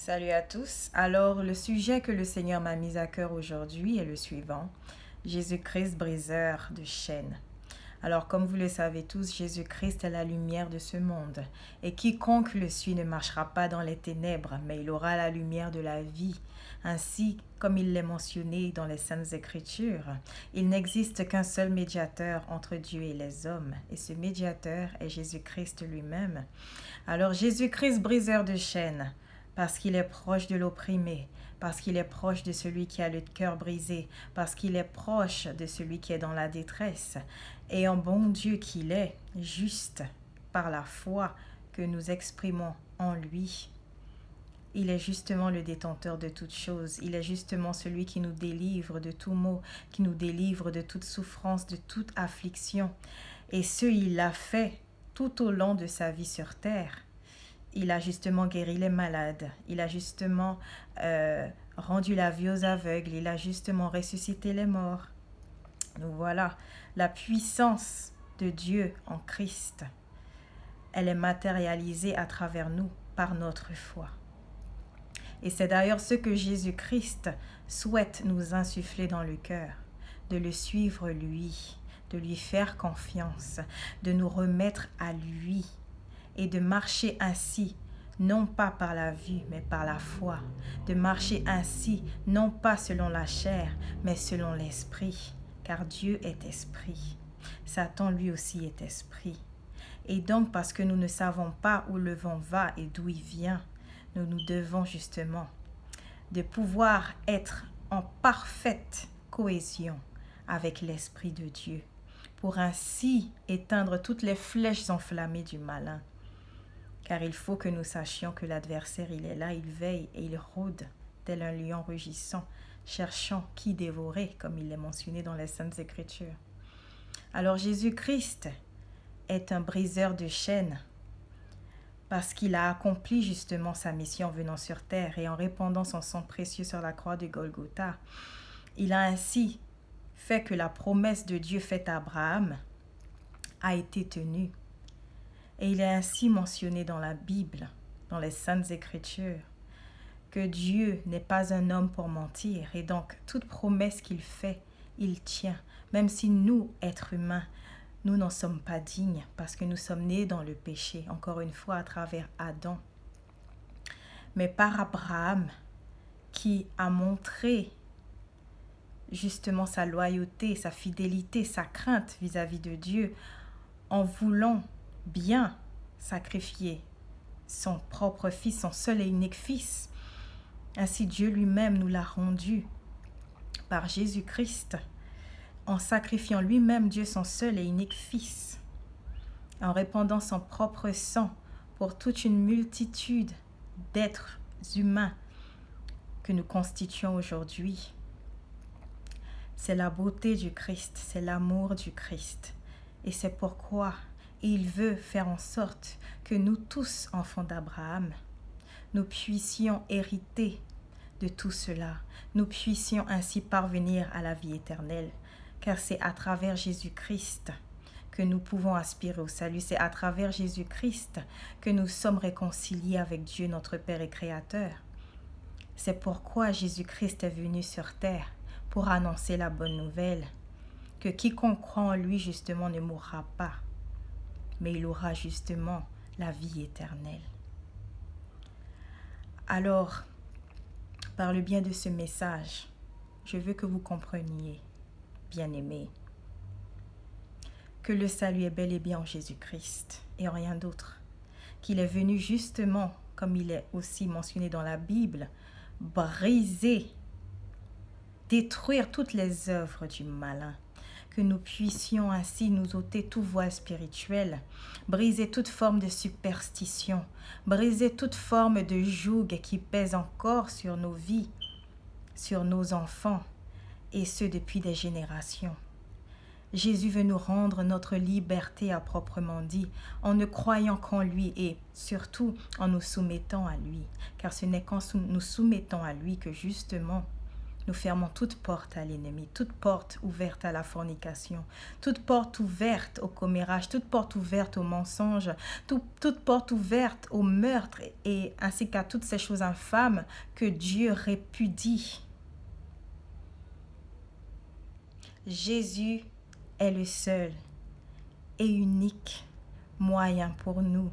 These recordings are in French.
Salut à tous. Alors, le sujet que le Seigneur m'a mis à cœur aujourd'hui est le suivant. Jésus-Christ, briseur de chaînes. Alors, comme vous le savez tous, Jésus-Christ est la lumière de ce monde. Et quiconque le suit ne marchera pas dans les ténèbres, mais il aura la lumière de la vie. Ainsi, comme il l'est mentionné dans les Saintes Écritures, il n'existe qu'un seul médiateur entre Dieu et les hommes. Et ce médiateur est Jésus-Christ lui-même. Alors, Jésus-Christ, briseur de chaînes, parce qu'il est proche de l'opprimé, parce qu'il est proche de celui qui a le cœur brisé, parce qu'il est proche de celui qui est dans la détresse. Et en bon Dieu qu'il est, juste par la foi que nous exprimons en lui. Il est justement le détenteur de toutes choses. Il est justement celui qui nous délivre de tout maux, qui nous délivre de toute souffrance, de toute affliction. Et ce, il l'a fait tout au long de sa vie sur terre. Il a justement guéri les malades, il a justement rendu la vie aux aveugles, il a justement ressuscité les morts. Donc voilà, la puissance de Dieu en Christ, elle est matérialisée à travers nous par notre foi. Et c'est d'ailleurs ce que Jésus-Christ souhaite nous insuffler dans le cœur, de le suivre lui, de lui faire confiance, de nous remettre à lui et de marcher ainsi, non pas par la vue, mais par la foi, de marcher ainsi, non pas selon la chair, mais selon l'esprit, car Dieu est esprit. Satan lui aussi est esprit. Et donc, parce que nous ne savons pas où le vent va et d'où il vient, nous devons justement de pouvoir être en parfaite cohésion avec l'Esprit de Dieu, pour ainsi éteindre toutes les flèches enflammées du malin. Car il faut que nous sachions que l'adversaire, il est là, il veille et il rôde, tel un lion rugissant, cherchant qui dévorer, comme il est mentionné dans les Saintes Écritures. Alors Jésus-Christ est un briseur de chaînes, parce qu'il a accompli justement sa mission en venant sur terre et en répandant son sang précieux sur la croix de Golgotha. Il a ainsi fait que la promesse de Dieu faite à Abraham a été tenue. Et il est ainsi mentionné dans la Bible, dans les Saintes Écritures, que Dieu n'est pas un homme pour mentir. Et donc, toute promesse qu'il fait, il tient. Même si nous, êtres humains, nous n'en sommes pas dignes parce que nous sommes nés dans le péché, encore une fois à travers Adam. Mais par Abraham, qui a montré justement sa loyauté, sa fidélité, sa crainte vis-à-vis de Dieu, en voulant bien sacrifier son propre fils, son seul et unique fils. Ainsi Dieu lui-même nous l'a rendu par Jésus-Christ, en sacrifiant lui-même Dieu son seul et unique fils, en répandant son propre sang pour toute une multitude d'êtres humains que nous constituons aujourd'hui. C'est la beauté du Christ, c'est l'amour du Christ. Et c'est pourquoi il veut faire en sorte que nous tous, enfants d'Abraham, nous puissions hériter de tout cela. Nous puissions ainsi parvenir à la vie éternelle. Car c'est à travers Jésus-Christ que nous pouvons aspirer au salut. C'est à travers Jésus-Christ que nous sommes réconciliés avec Dieu, notre Père et Créateur. C'est pourquoi Jésus-Christ est venu sur terre pour annoncer la bonne nouvelle, que quiconque croit en lui justement ne mourra pas, mais il aura justement la vie éternelle. Alors, par le bien de ce message, je veux que vous compreniez, bien-aimés, que le salut est bel et bien en Jésus-Christ et en rien d'autre, qu'il est venu justement, comme il est aussi mentionné dans la Bible, briser, détruire toutes les œuvres du malin, que nous puissions ainsi nous ôter tout voile spirituel, briser toute forme de superstition, briser toute forme de joug qui pèse encore sur nos vies, sur nos enfants, et ce depuis des générations. Jésus veut nous rendre notre liberté à proprement dit, en ne croyant qu'en lui et surtout en nous soumettant à lui. Car ce n'est qu'en nous soumettant à lui que justement Nous fermons toute porte à l'ennemi, toute porte ouverte à la fornication, toute porte ouverte au commérage, toute porte ouverte au mensonge, toute porte ouverte au meurtre et ainsi qu'à toutes ces choses infâmes que Dieu répudie. Jésus est le seul et unique moyen pour nous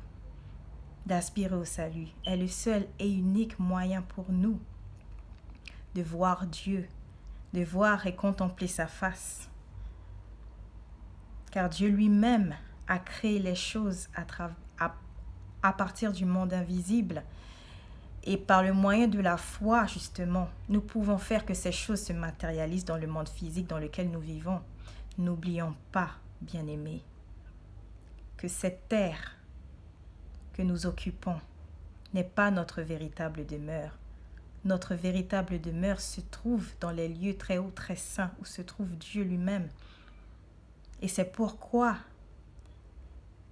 d'aspirer au salut, est le seul et unique moyen pour nous de voir Dieu, de voir et contempler sa face. Car Dieu lui-même a créé les choses à partir du monde invisible. Et par le moyen de la foi, justement, nous pouvons faire que ces choses se matérialisent dans le monde physique dans lequel nous vivons. N'oublions pas, bien-aimés, que cette terre que nous occupons n'est pas notre véritable demeure. Notre véritable demeure se trouve dans les lieux très hauts, très saints, où se trouve Dieu lui-même. Et c'est pourquoi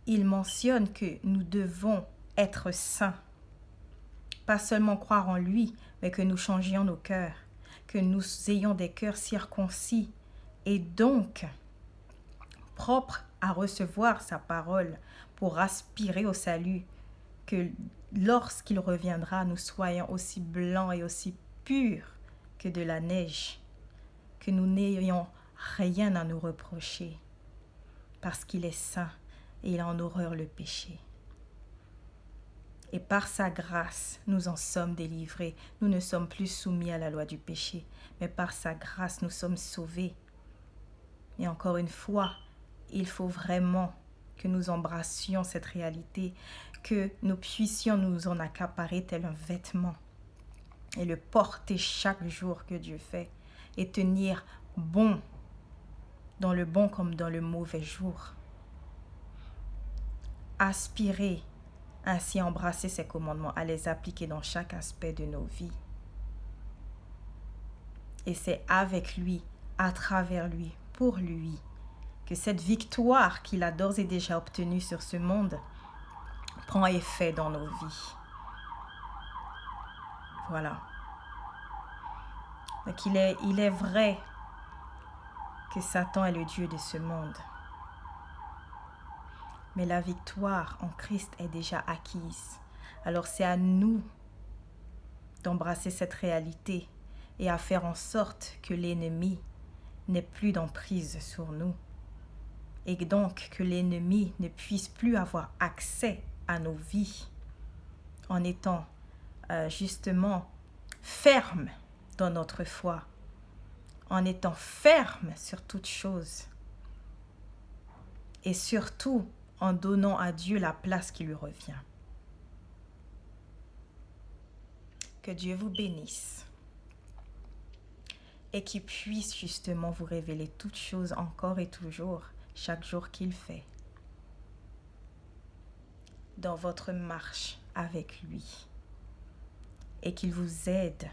il mentionne que nous devons être saints. Pas seulement croire en lui, mais que nous changions nos cœurs, que nous ayons des cœurs circoncis et donc propres à recevoir sa parole pour aspirer au salut, que lorsqu'il reviendra, nous soyons aussi blancs et aussi purs que de la neige, que nous n'ayons rien à nous reprocher, parce qu'il est saint et il a en horreur le péché. Et par sa grâce, nous en sommes délivrés. Nous ne sommes plus soumis à la loi du péché, mais par sa grâce, nous sommes sauvés. Et encore une fois, il faut vraiment que nous embrassions cette réalité, que nous puissions nous en accaparer tel un vêtement et le porter chaque jour que Dieu fait et tenir bon dans le bon comme dans le mauvais jour. Aspirer ainsi à embrasser ses commandements, à les appliquer dans chaque aspect de nos vies. Et c'est avec lui, à travers lui, pour lui, que cette victoire qu'il a d'ores et déjà obtenue sur ce monde prend effet dans nos vies. Voilà. Donc il est vrai que Satan est le Dieu de ce monde. Mais la victoire en Christ est déjà acquise. Alors c'est à nous d'embrasser cette réalité et à faire en sorte que l'ennemi n'ait plus d'emprise sur nous. Et donc que l'ennemi ne puisse plus avoir accès à nos vies en étant justement ferme dans notre foi, en étant ferme sur toute chose et surtout en donnant à Dieu la place qui lui revient. Que Dieu vous bénisse et qu'il puisse justement vous révéler toutes choses encore et toujours, chaque jour qu'il fait, dans votre marche avec lui, et qu'il vous aide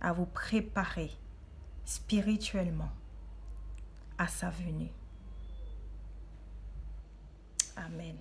à vous préparer spirituellement à sa venue. Amen.